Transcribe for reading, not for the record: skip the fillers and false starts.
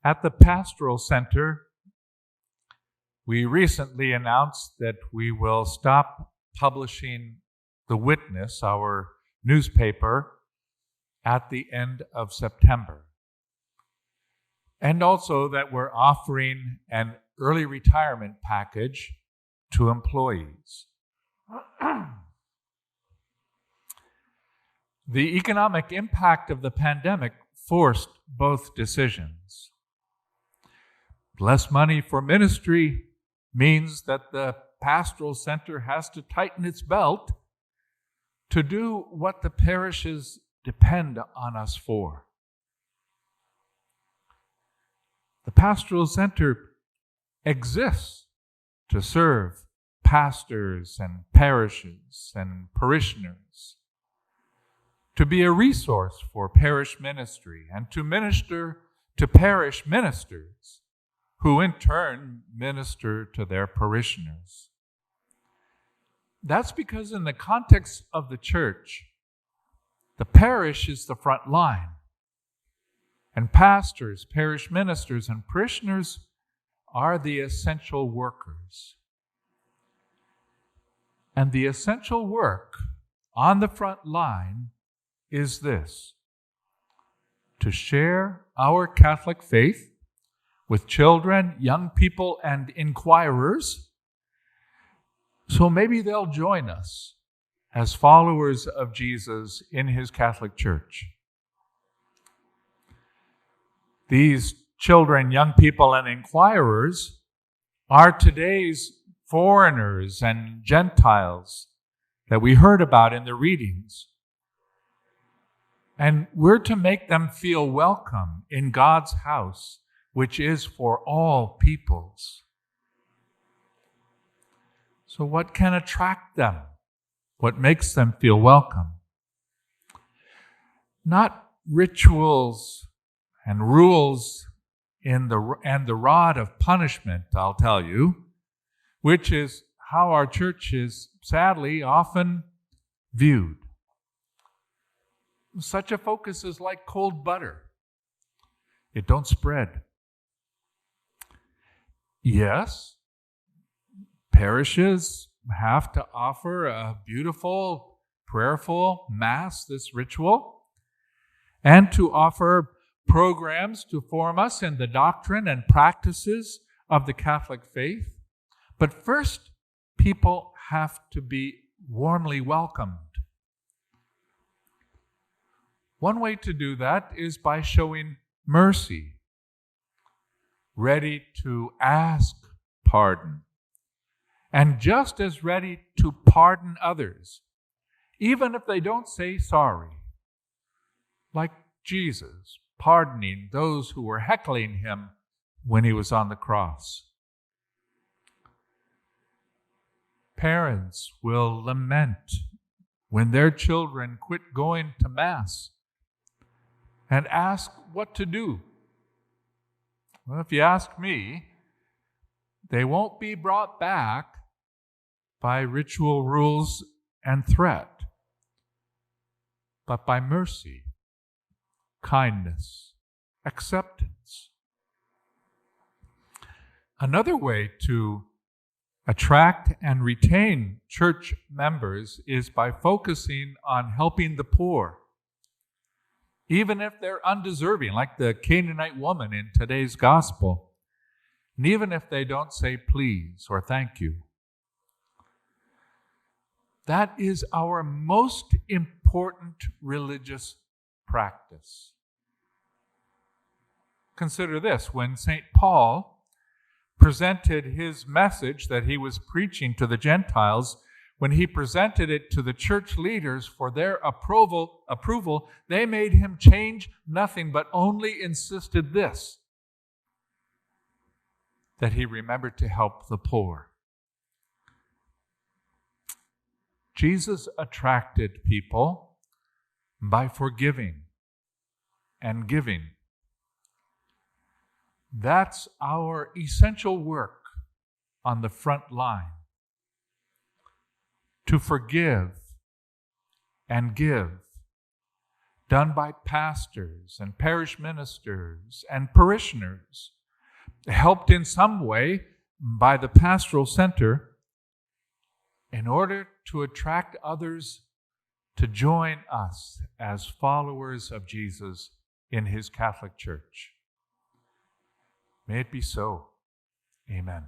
At the Pastoral Center, we recently announced that we will stop publishing The Witness, our newspaper, at the end of September. And also that we're offering an early retirement package to employees. The economic impact of the pandemic forced both decisions. Less money for ministry means that the Pastoral Center has to tighten its belt to do what the parishes depend on us for. The Pastoral Center exists to serve pastors and parishes and parishioners, to be a resource for parish ministry, and to minister to parish ministers, who in turn minister to their parishioners. That's because in the context of the church, the parish is the front line, and pastors, parish ministers, and parishioners are the essential workers. And the essential work on the front line is this: to share our Catholic faith with children, young people, and inquirers, so maybe they'll join us as followers of Jesus in his Catholic Church. These children, young people, and inquirers are today's foreigners and Gentiles that we heard about in the readings. And we're to make them feel welcome in God's house, which is for all peoples. So what can attract them? What makes them feel welcome? Not rituals and rules and the rod of punishment, I'll tell you, which is how our church is sadly often viewed. Such a focus is like cold butter. It don't spread. Yes, parishes have to offer a beautiful, prayerful Mass, this ritual, and to offer programs to form us in the doctrine and practices of the Catholic faith. But first, people have to be warmly welcomed. One way to do that is by showing mercy, ready to ask pardon, and just as ready to pardon others, even if they don't say sorry, like Jesus pardoning those who were heckling him when he was on the cross. Parents will lament when their children quit going to Mass and ask what to do. Well, if you ask me, they won't be brought back by ritual rules and threat, but by mercy, kindness, acceptance. Another way to attract and retain church members is by focusing on helping the poor, even if they're undeserving, like the Canaanite woman in today's gospel, and even if they don't say please or thank you. That is our most important religious practice. Consider this: when St. Paul presented his message that he was preaching to the Gentiles, when he presented it to the church leaders for their approval, they made him change nothing, but only insisted this: that he remembered to help the poor. Jesus attracted people by forgiving and giving. That's our essential work on the front line: to forgive and give, done by pastors and parish ministers and parishioners, helped in some way by the pastoral center, in order to attract others to join us as followers of Jesus in his Catholic Church. May it be so. Amen.